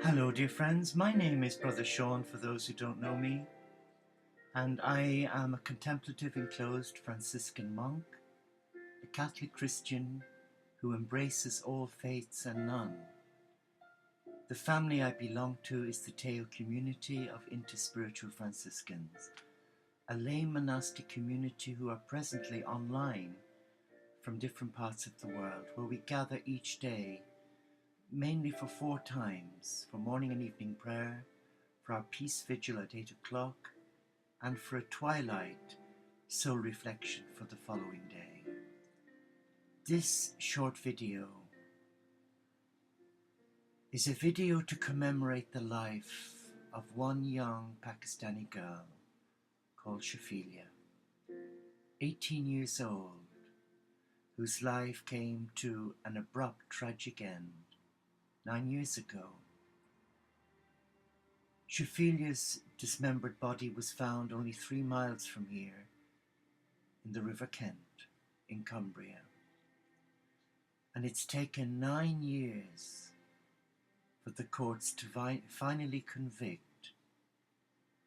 Hello, dear friends. My name is Brother Sean, for those who don't know me, and I am a contemplative enclosed Franciscan monk, a Catholic Christian who embraces all faiths and none. The family I belong to is the Teo community of interspiritual Franciscans, a lay monastic community who are presently online from different parts of the world, where we gather each day mainly for 4 times, for morning and evening prayer, for our peace vigil at 8 o'clock, and for a twilight soul reflection for the following day. This short video is a video to commemorate the life of one young Pakistani girl called Shifilia, 18 years old, whose life came to an abrupt, tragic end 9 years ago. Shifilia's dismembered body was found only 3 miles from here in the River Kent in Cumbria. And it's taken 9 years for the courts to finally convict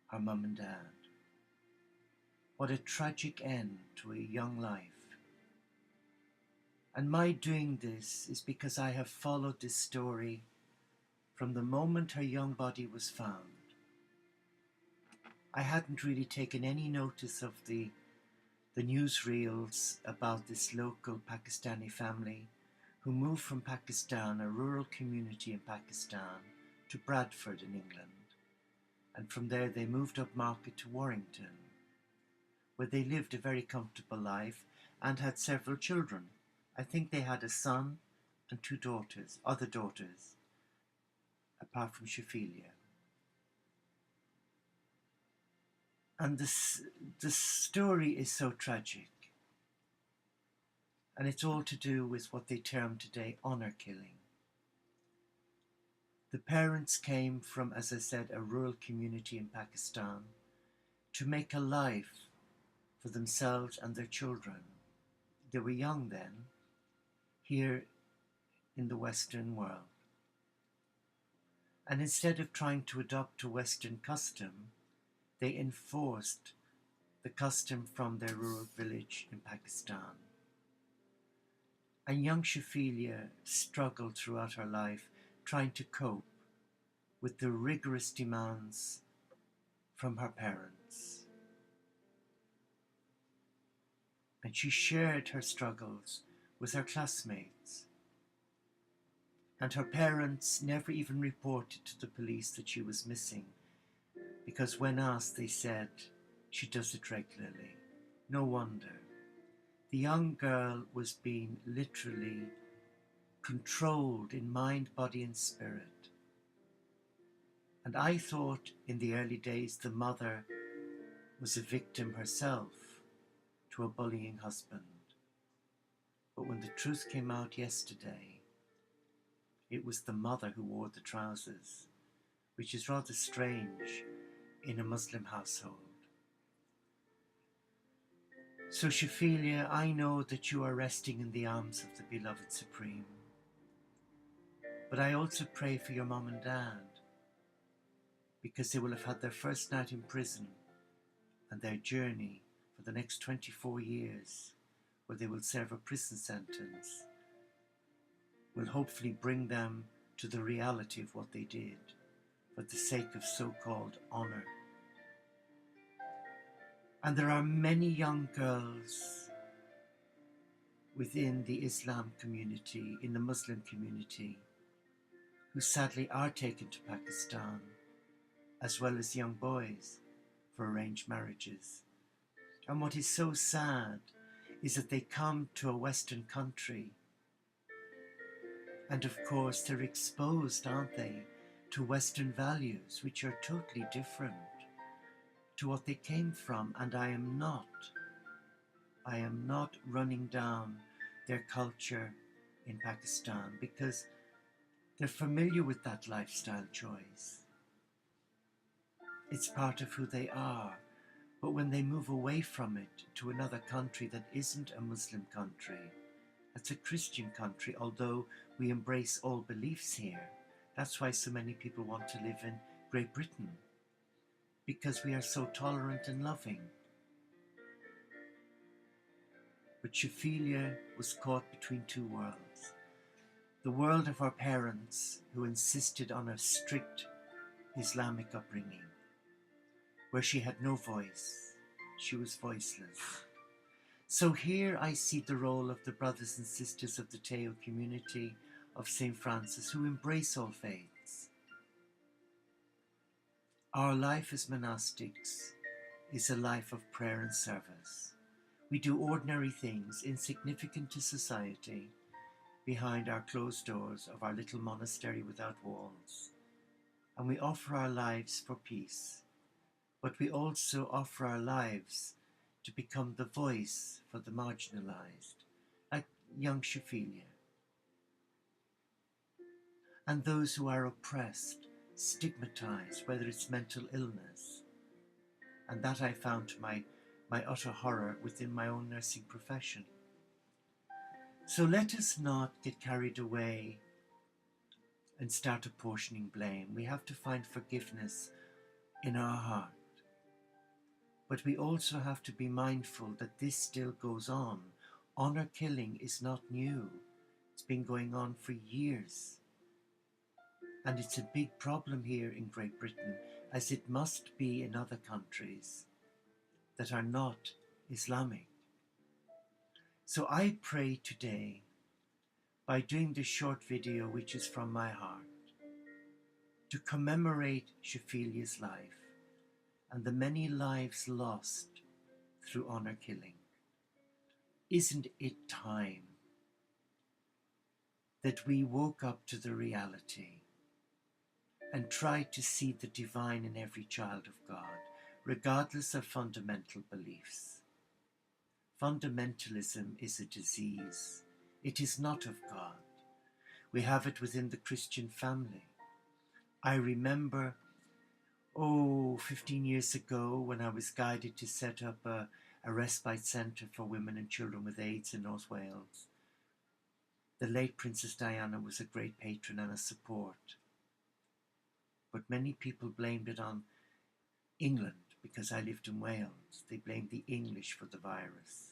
her mum and dad. What a tragic end to a young life. And my doing this is because I have followed this story from the moment her young body was found. I hadn't really taken any notice of the newsreels about this local Pakistani family who moved from Pakistan, a rural community in Pakistan, to Bradford in England. And from there they moved up market to Warrington, where they lived a very comfortable life and had several children. I think they had a son and 2 daughters, other daughters, apart from Shifilia. And the story is so tragic. And it's all to do with what they term today honor killing. The parents came from, as I said, a rural community in Pakistan to make a life for themselves and their children. They were young then, here in the Western world. And instead of trying to adopt a Western custom, they enforced the custom from their rural village in Pakistan. And young Shifilia struggled throughout her life trying to cope with the rigorous demands from her parents. And she shared her struggles with her classmates. And her parents never even reported to the police that she was missing, because when asked they said she does it regularly. No wonder. The young girl was being literally controlled in mind, body and spirit. And I thought in the early days the mother was a victim herself to a bullying husband. But when the truth came out yesterday, it was the mother who wore the trousers, which is rather strange in a Muslim household. So Shifilia, I know that you are resting in the arms of the beloved Supreme. But I also pray for your mom and dad, because they will have had their first night in prison, and their journey for the next 24 years, where they will serve a prison sentence, will hopefully bring them to the reality of what they did for the sake of so-called honor. And there are many young girls within the Islam community, in the Muslim community, who sadly are taken to Pakistan, as well as young boys, for arranged marriages. And what is so sad is that they come to a Western country, and of course they're exposed, aren't they, to Western values, which are totally different to what they came from. And I am not running down their culture in Pakistan, because they're familiar with that lifestyle choice. It's part of who they are. But when they move away from it to another country that isn't a Muslim country, that's a Christian country, although we embrace all beliefs here, That's why so many people want to live in Great Britain, because we are so tolerant and loving. But Shifilia was caught between two worlds. The world of her parents, who insisted on a strict Islamic upbringing, where she had no voice. She was voiceless. So here I see the role of the brothers and sisters of the Teo community of St. Francis, who embrace all faiths. Our life as monastics is a life of prayer and service. We do ordinary things, insignificant to society, behind our closed doors of our little monastery without walls. And we offer our lives for peace, but we also offer our lives to become the voice for the marginalized, like young Shifilia, and those who are oppressed, stigmatized, whether it's mental illness. And that I found to my utter horror within my own nursing profession. So let us not get carried away and start apportioning blame. We have to find forgiveness in our heart. But we also have to be mindful that this still goes on. Honor killing is not new. It's been going on for years. And it's a big problem here in Great Britain, as it must be in other countries that are not Islamic. So I pray today, by doing this short video, which is from my heart, to commemorate Shifilia's life and the many lives lost through honor killing. Isn't it time that we woke up to the reality and tried to see the divine in every child of God, regardless of fundamental beliefs? Fundamentalism is a disease. It is not of God. We have it within the Christian family. I remember, 15 years ago, when I was guided to set up a respite centre for women and children with AIDS in North Wales. The late Princess Diana was a great patron and a support. But many people blamed it on England because I lived in Wales. They blamed the English for the virus.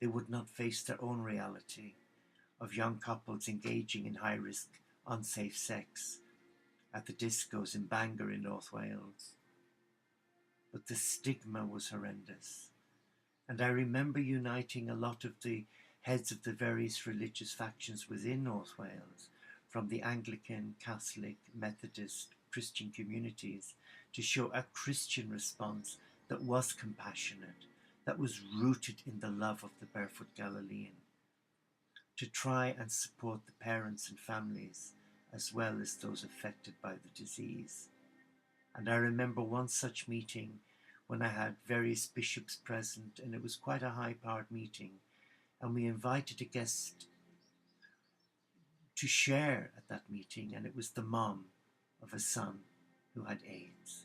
They would not face their own reality of young couples engaging in high-risk, unsafe sex at the discos in Bangor in North Wales. But the stigma was horrendous. And I remember uniting a lot of the heads of the various religious factions within North Wales, from the Anglican, Catholic, Methodist, Christian communities, to show a Christian response that was compassionate, that was rooted in the love of the barefoot Galilean, to try and support the parents and families as well as those affected by the disease. And I remember one such meeting when I had various bishops present, and it was quite a high-powered meeting, and we invited a guest to share at that meeting, and it was the mom of a son who had AIDS.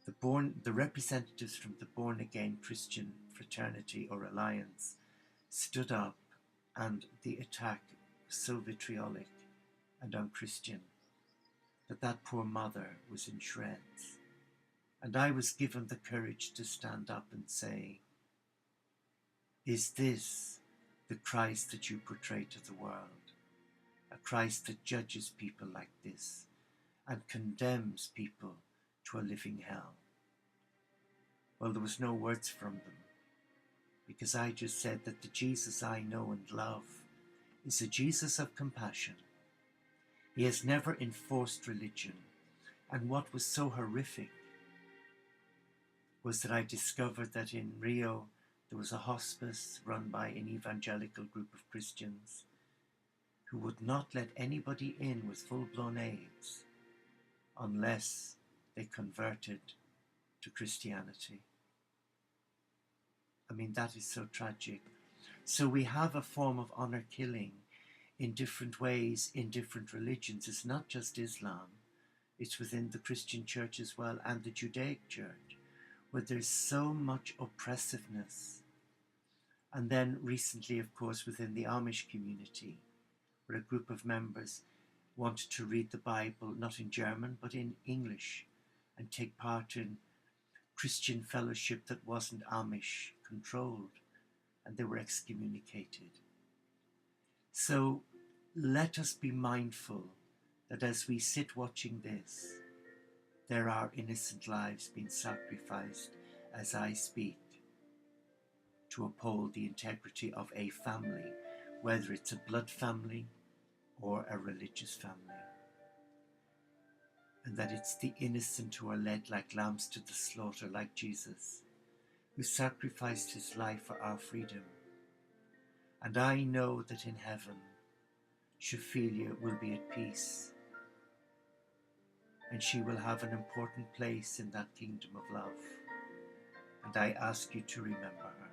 The representatives from the born-again Christian fraternity or alliance stood up, and the attack was so vitriolic and unchristian that poor mother was in shreds. And I was given the courage to stand up and say, is this the Christ that you portray to the world? A Christ that judges people like this and condemns people to a living hell? Well, there was no words from them, because I just said that the Jesus I know and love is a Jesus of compassion. He has never enforced religion, and what was so horrific was that I discovered that in Rio there was a hospice run by an evangelical group of Christians who would not let anybody in with full-blown AIDS unless they converted to Christianity. I mean, that is so tragic. So we have a form of honor killing in different ways in different religions. It's not just Islam. It's within the Christian church as well, and the Judaic church, where there's so much oppressiveness. And then recently, of course, within the Amish community, where a group of members wanted to read the Bible not in German but in English and take part in Christian fellowship that wasn't Amish controlled, and they were excommunicated. So let us be mindful that as we sit watching this, there are innocent lives being sacrificed as I speak to uphold the integrity of a family, whether it's a blood family or a religious family. And that it's the innocent who are led like lambs to the slaughter, like Jesus, who sacrificed his life for our freedom. And I know that in heaven, Shifilia will be at peace, and she will have an important place in that kingdom of love. And I ask you to remember her.